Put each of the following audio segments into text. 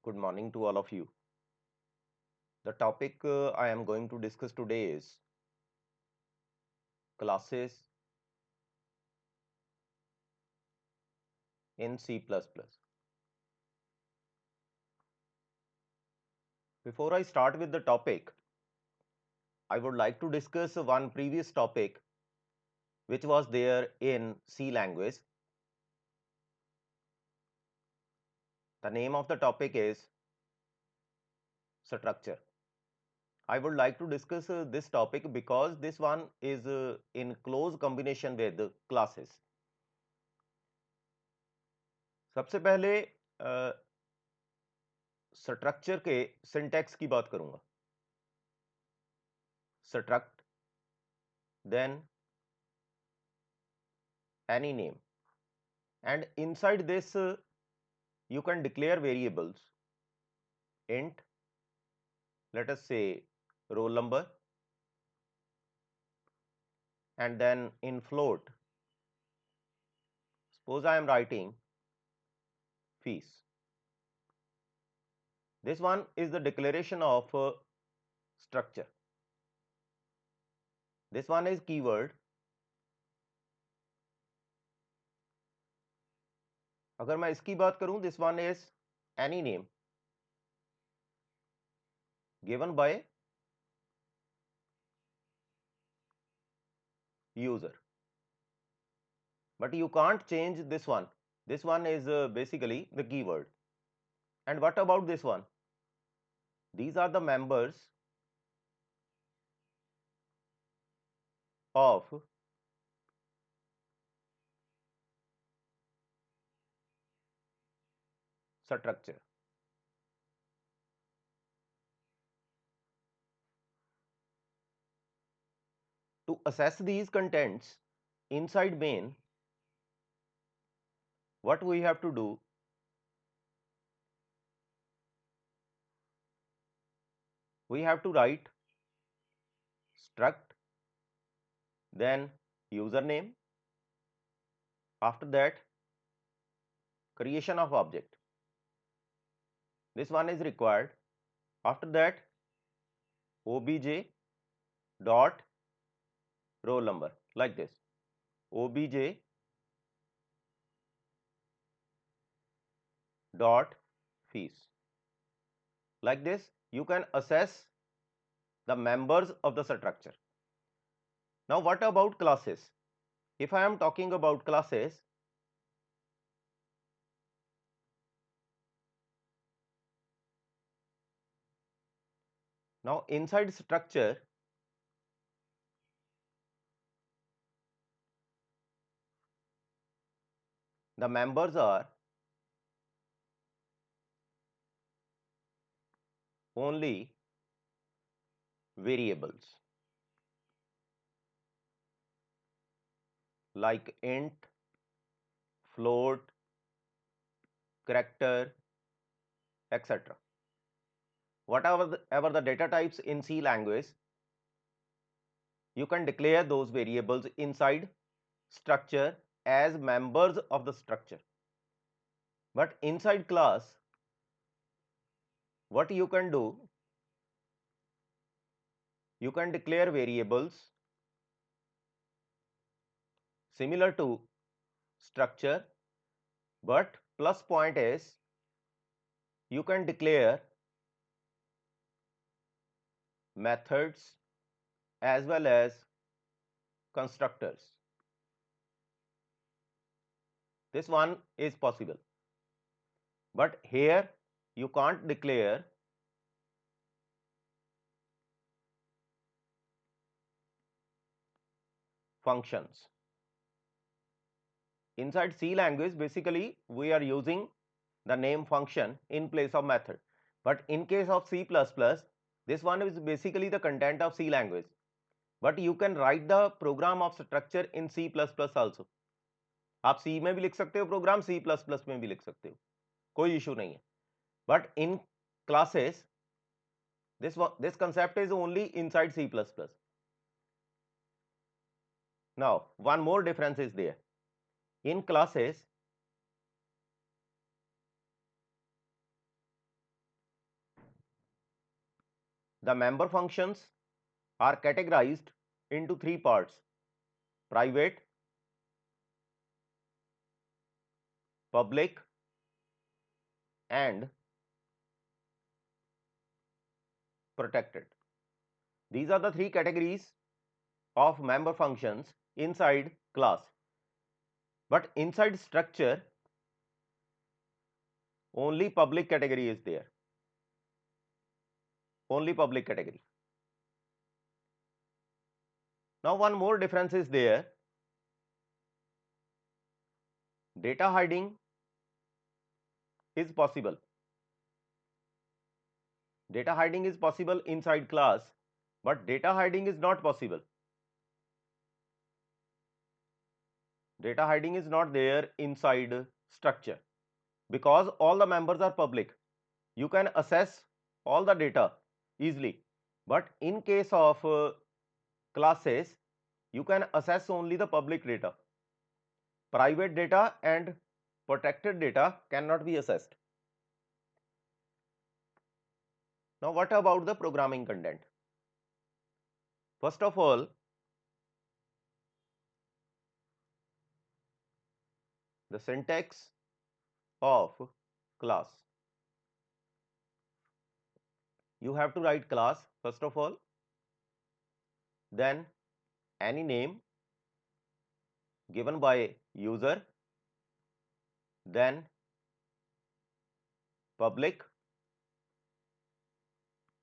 Good morning to all of you. The topic I am going to discuss today is classes in C++. Before I start with the topic, I would like to discuss one previous topic which was there in C language. The name of the topic is structure. I would like to discuss this topic because this one is in close combination with classes. सबसे पहले structure के syntax की बात करूंगा. Struct, then any name, and inside this you can declare variables. Int, let us say roll number, and then in float, suppose I am writing fees. This one is the declaration of structure. This one is keyword. अगर मैं इसकी बात करूं, this one is any name given by user, but you can't change this one. This one is basically the keyword. And what about this one? These are the members of structure. To assess these contents inside main, what we have to do, we have to write struct, then username, after that creation of object. This one is required. After that obj dot roll number, like this. Obj dot fees. Like this you can assess the members of the structure. Now what about classes? If I am talking about classes, now inside structure the members are only variables like int, float, character, etc. Whatever the data types in C language, you can declare those variables inside structure as members of the structure. But inside class, what you can do, you can declare variables similar to structure, but plus point is you can declare methods as well as constructors. This one is possible, but here you can't declare functions. Inside C language, basically we are using the name function in place of method, but in case of C++, this one is basically the content of C language, but you can write the program of structure in C++ also. आप C में भी लिख सकते हो programme, C++ में भी लिख सकते हो, कोई इशू नहीं है. But in classes, this concept is only inside C++. Now one more difference is there. In classes, the member functions are categorized into three parts: private, public, and protected. These are the three categories of member functions inside class. But inside structure, only public category is there. Only public category. Now one more difference is there. Data hiding is possible. Data hiding is possible inside class, but data hiding is not possible. Data hiding is not there inside structure because all the members are public. You can access all the data easily, but in case of classes, you can access only the public data. Private data and protected data cannot be accessed. Now, what about the programming content? First of all, the syntax of class. You have to write class first of all, then any name given by user, then public,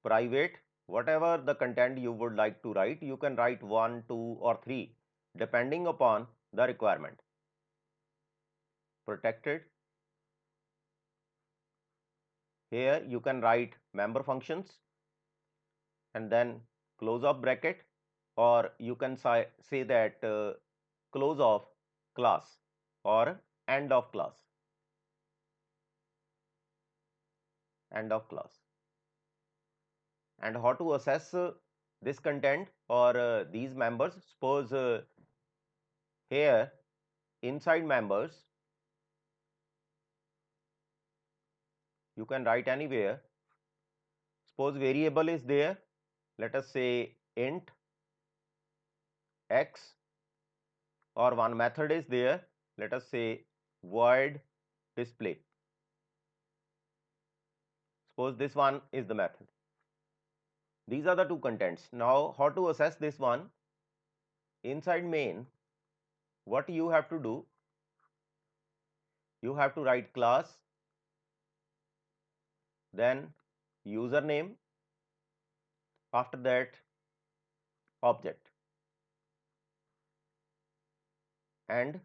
private, whatever the content you would like to write, you can write 1, 2 or 3 depending upon the requirement. Protected, here you can write member functions and then close of bracket, or you can say that close of class or end of class. End of class. And how to assess this content or these members? Suppose here inside members you can write anywhere. Suppose variable is there, let us say int x, or one method is there, let us say void display. Suppose this one is the method. These are the two contents. Now how to assess this one? Inside main, what you have to do? You have to write class, then username, after that object, and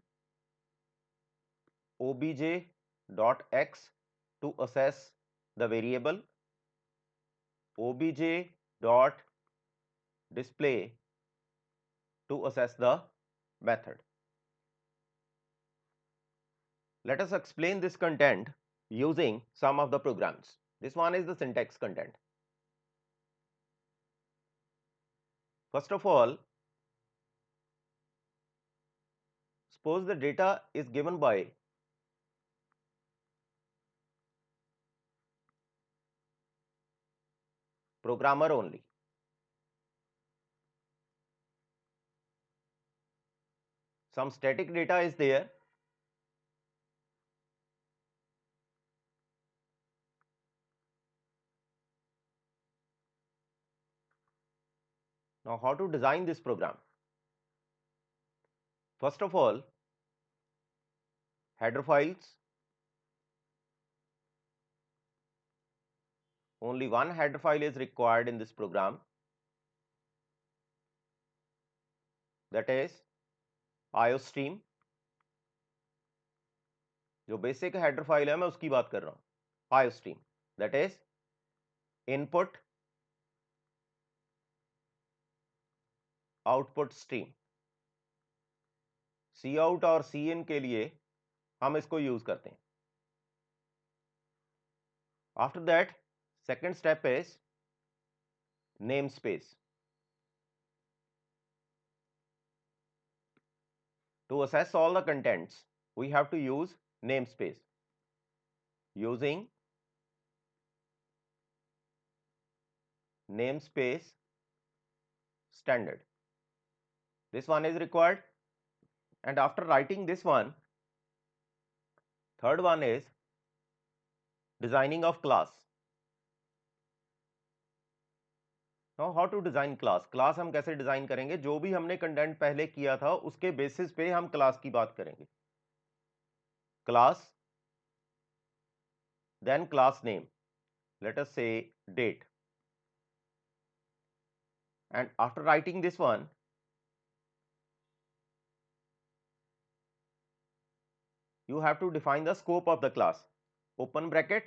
obj.x to assess the variable, obj.display to assess the method. Let us explain this content using some of the programs. This one is the syntax content. First of all, suppose the data is given by programmer only. Some static data is there. Now, how to design this program? First of all, header files. Only one header file is required in this program, that is iostream. जो basic header file है मैं उसकी बात कर रहा हूं, iostream, that is input output stream. cout और cin के लिए हम इसको यूज करते हैं. After that, second step is namespace. To assess all the contents, we have to use namespace using namespace standard. This one is required. And after writing this one, third one is designing of class. Now how to design class? Class हम कैसे design करेंगे? जो भी हमने content पहले किया था उसके बेसिस पे हम क्लास की बात करेंगे. Class, then class name, let us say date. And after writing this one, you have to define the scope of the class. Open bracket,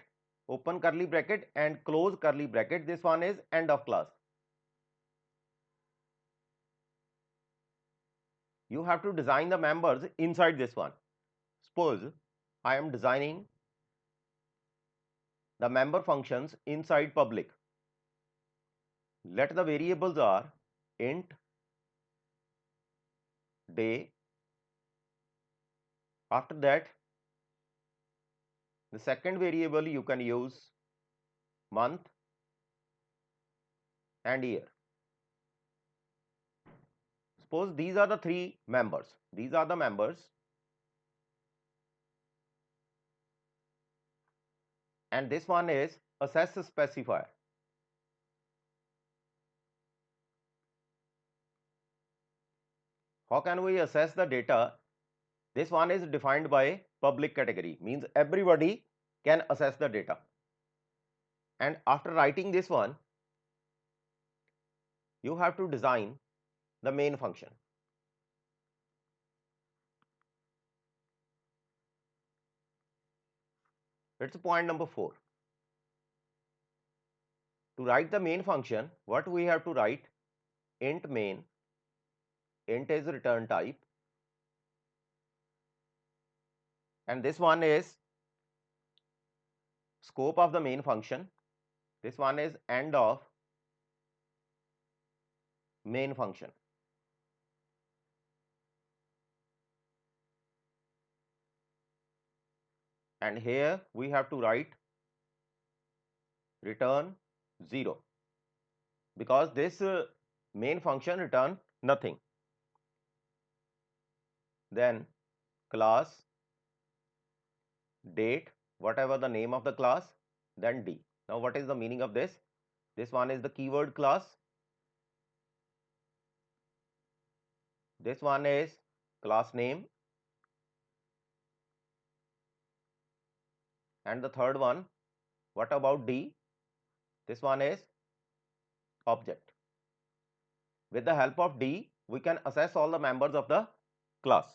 open curly bracket and close curly bracket. This one is end of class. You have to design the members inside this one. Suppose I am designing the member functions inside public. Let the variables are int, day. After that, the second variable you can use month and year. Suppose these are the three members. These are the members. And this one is access specifier. How can we access the data? This one is defined by public category, means everybody can access the data. And after writing this one, you have to design the main function. It's point number 4. To write the main function, what we have to write? Int main, int is return type, and this one is scope of the main function. This one is end of main function. And here we have to write return 0 because this main function return nothing. Then class date, whatever the name of the class, then D. Now what is the meaning of this? This one is the keyword class. This one is class name. And the third one, what about D? This one is object. With the help of D, we can access all the members of the class.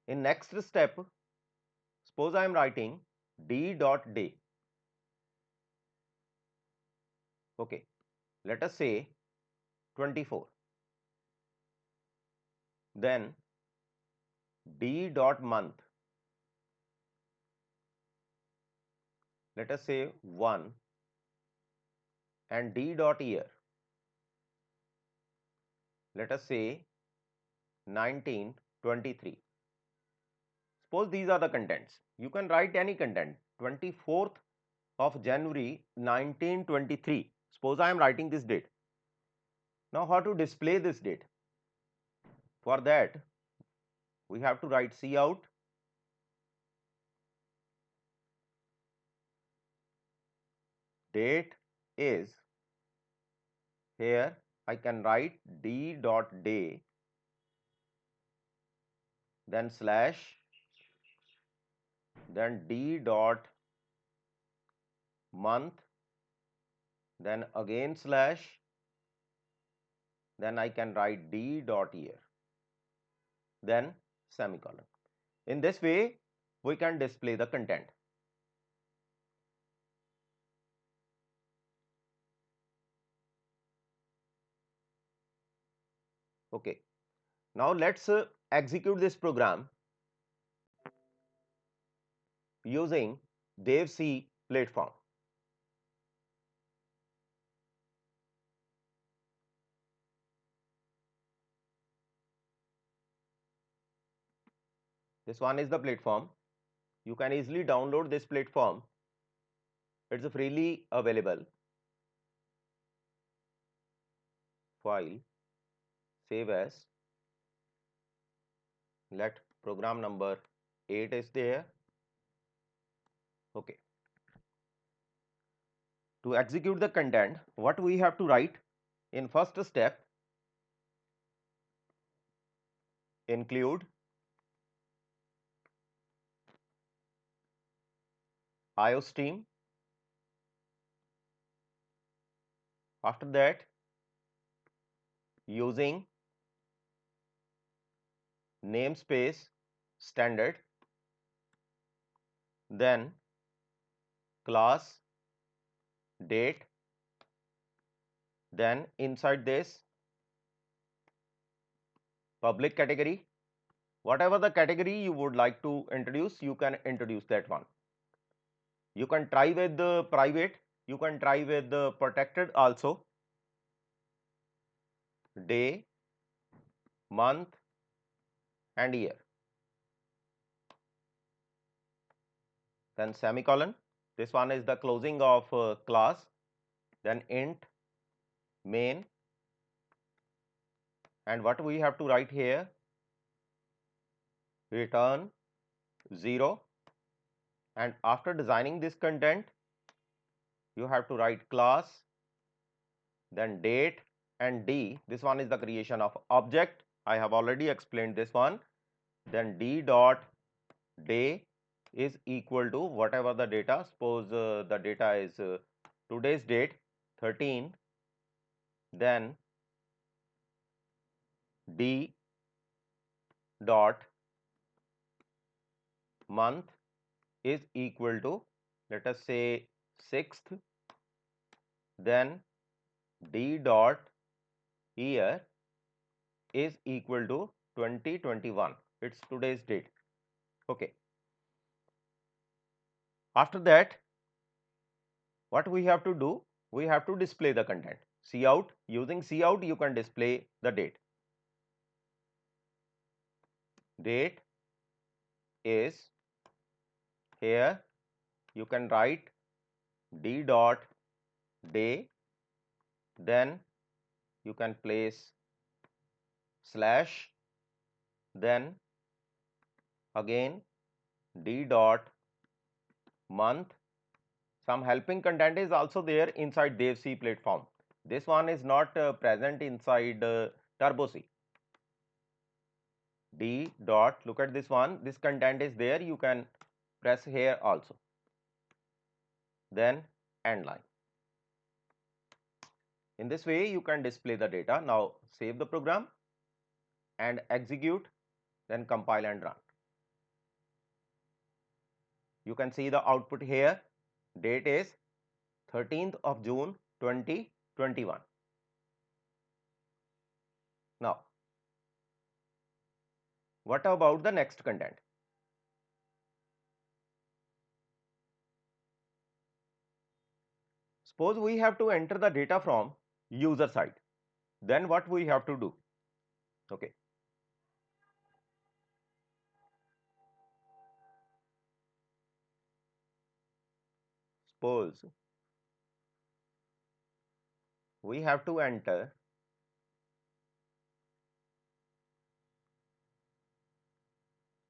In next step, suppose I am writing D.day. Okay, let us say 24. Then D.month. Let us say 1 and D.year. Let us say 1923. Suppose these are the contents. You can write any content. 24th of January 1923. Suppose I am writing this date. Now how to display this date? For that, we have to write cout date is, here I can write D.day, then slash, then D.month, then again slash, then I can write D.year, then semicolon. In this way, we can display the content. Okay, now let's execute this program using DevC platform. This one is the platform. You can easily download this platform. It's freely available. file, save as, let program number 8 is there. Okay. To execute the content, what we have to write in first step, include IOStream. After that, using namespace standard, then class date, then inside this public category. Whatever the category you would like to introduce, you can introduce that one. You can try with the private, you can try with the protected also. Day, month and year. Then semicolon. This one is the closing of class. Then int main, and what we have to write here, return 0, and after designing this content you have to write class, then date and D. This one is the creation of object. I have already explained this one. Then D dot day is equal to whatever the data. Suppose the data is today's date 13, then D dot month is equal to, let us say, 6th, then D dot year is equal to 2021. It's today's date. Okay. After that, what we have to do? We have to display the content. Cout, using cout you can display the date. Date is here, you can write D dot day, then you can place slash, then again D dot month. Some helping content is also there inside DevC platform. This one is not present inside TurboC. D dot, look at this one, this content is there, you can press here also. Then end line. In this way you can display the data. Now save the program and execute, then compile and run. You can see the output here. Date is 13th of June 2021. Now, what about the next content? Suppose we have to enter the data from user side. Then what we have to do? Okay. Suppose we have to enter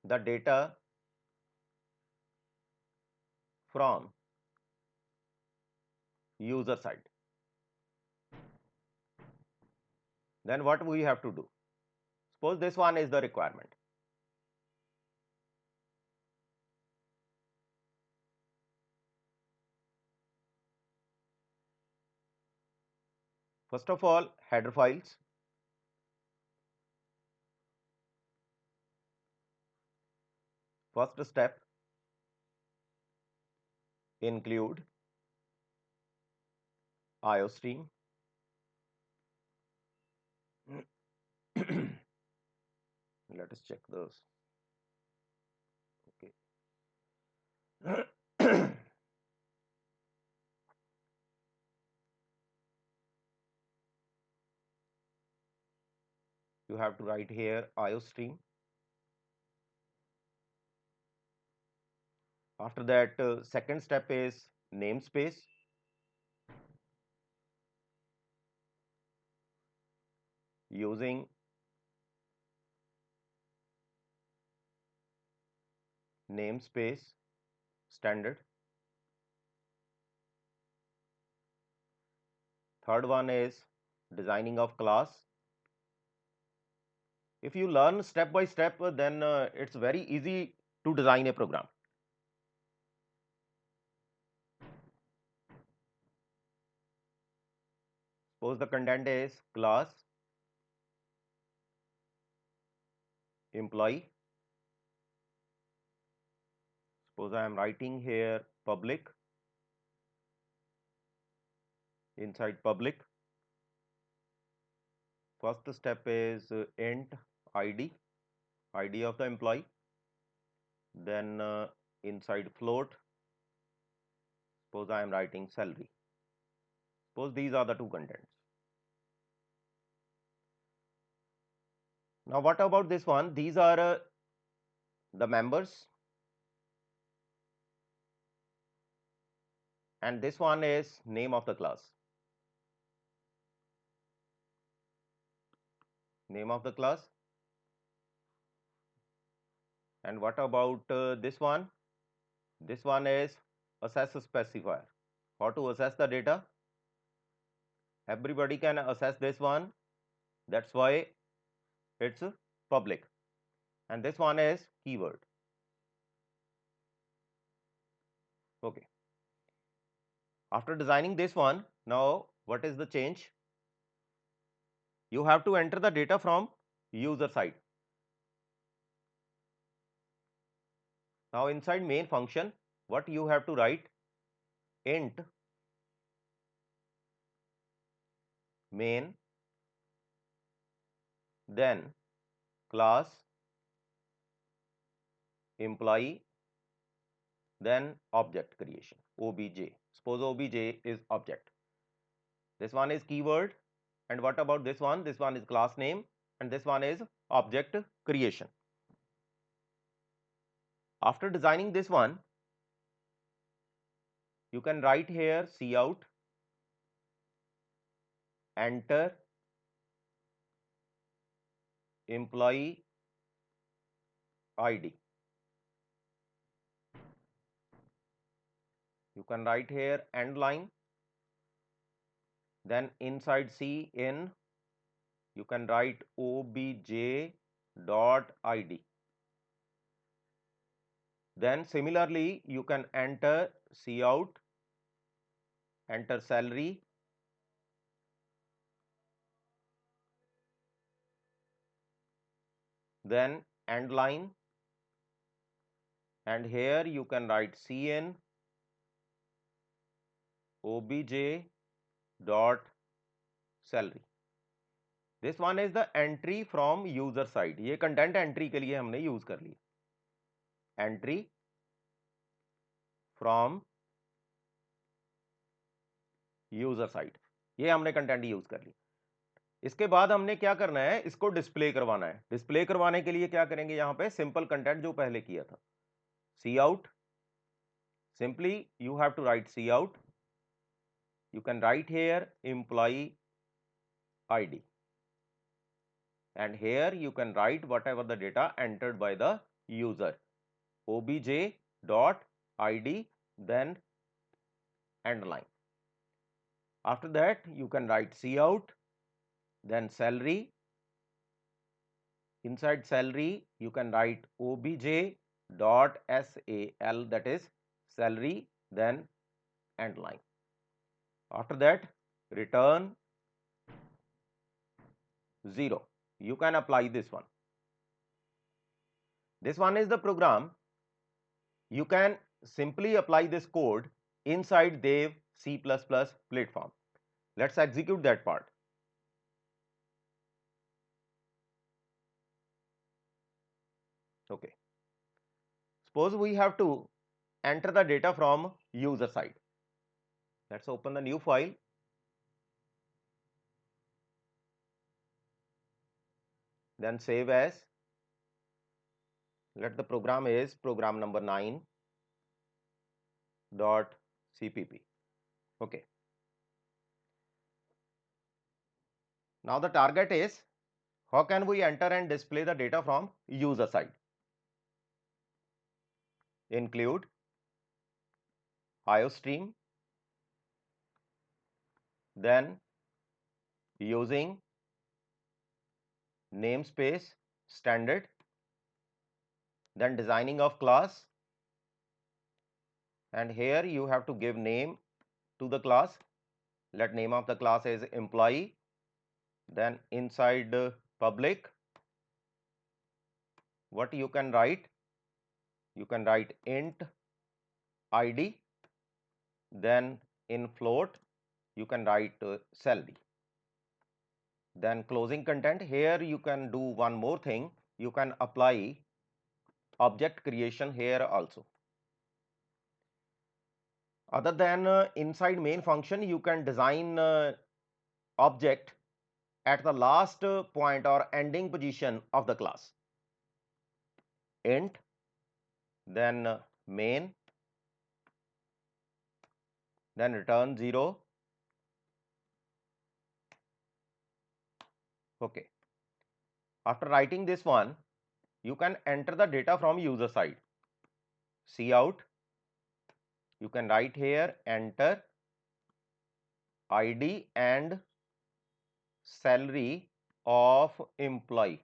the data from user side. Then what we have to do? Suppose this one is the requirement. First of all, header files. First step, include IOStream. Let us check those. Okay. You have to write here IOStream. After that, second step is namespace. using namespace standard. Third one is designing of class. If you learn step by step, then it's very easy to design a program. Suppose the content is class employee. Suppose I am writing here public. Inside public, first step is int id, id of the employee. Then inside float, suppose I am writing salary. Suppose these are the two contents. Now what about this one? These are the members, and this one is name of the class. Name of the class. And what about this one? This one is access specifier. How to access the data? Everybody can access this one. That's why it's public. And this one is keyword. Okay. After designing this one, now what is the change? You have to enter the data from user side. Now inside main function, what you have to write? Int main, then class employee, then object creation, obj. Suppose obj is object. This one is keyword, and what about this one? This one is class name, and this one is object creation. After designing this one, you can write here cout enter employee id. You can write here end line, then inside cin you can write obj dot id. Then similarly you can enter cout, enter salary, then end line, and here you can write cin obj dot salary. This one is the entry from user side. ये content entry के लिए हमने use कर लिया. Entry from user side, ये हमने content use कर लिया. इसके बाद हमने क्या करना है? इसको डिस्प्ले करवाना है. डिस्प्ले करवाने के लिए क्या करेंगे? यहाँ पे सिंपल कंटेंट जो पहले किया था, cout. Simply you have to write cout. You can write here employee id, and here you can write whatever the data entered by the user, obj dot id, then end line. After that you can write cout, then salary. Inside salary you can write obj dot sal, that is salary, then end line. After that return 0. You can apply this one. This one is the program. You can simply apply this code inside Dev C++ platform. Let's execute that part. Okay. Suppose we have to enter the data from user side. Let's open the new file. Then save as. Let the program is program number 9 dot cpp. Okay. Now the target is How can we enter and display the data from user side? Include IOStream, then using namespace standard, then designing of class, and here you have to give name to the class. Let name of the class is employee, then inside public, what you can write? You can write int id, then in float you can write salary. Then closing content, here you can do one more thing, you can apply object creation here also. Other than inside main function, you can design object at the last point or ending position of the class. Int, then main, then return 0. Okay. After writing this one, you can enter the data from user side. Cout, you can write here enter ID and salary of employee.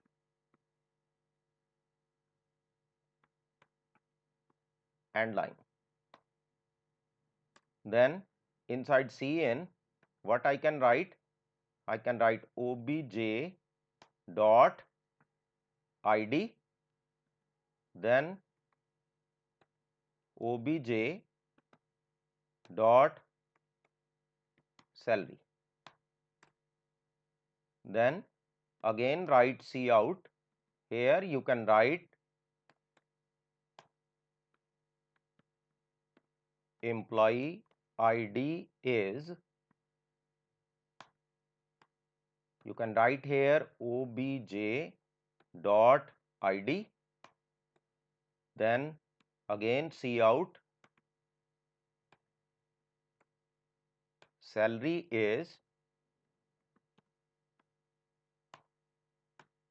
End line. Then inside cin, what I can write? I can write obj dot id, then obj dot salary. Then again write cout. Here you can write employee ID is, you can write here obj dot id, then again cout salary is,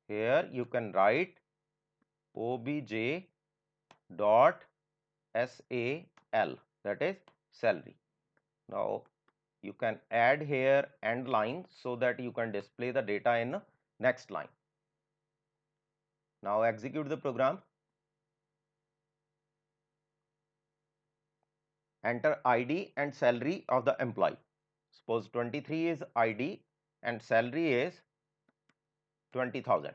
here you can write obj dot sal, that is salary. Now you can add here end line so that you can display the data in next line. Now execute the program. Enter ID and salary of the employee. Suppose 23 is ID and salary is 20,000.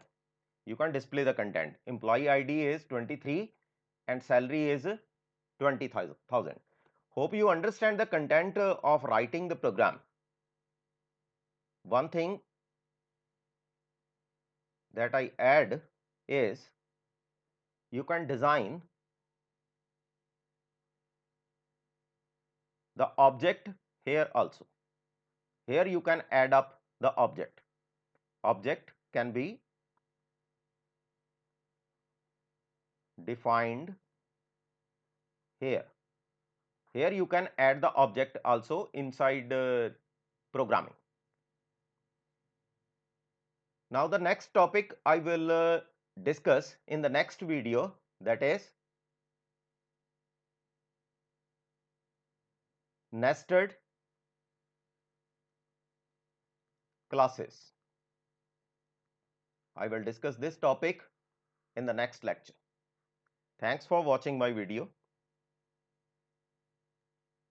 You can display the content. Employee ID is 23 and salary is 20,000. Hope you understand the content of writing the program. One thing that I add is you can design the object here also. Here you can add up the object. Object can be defined here. Here you can add the object also inside programming. Now the next topic I will discuss in the next video, that is nested classes. I will discuss this topic in the next lecture. Thanks for watching my video.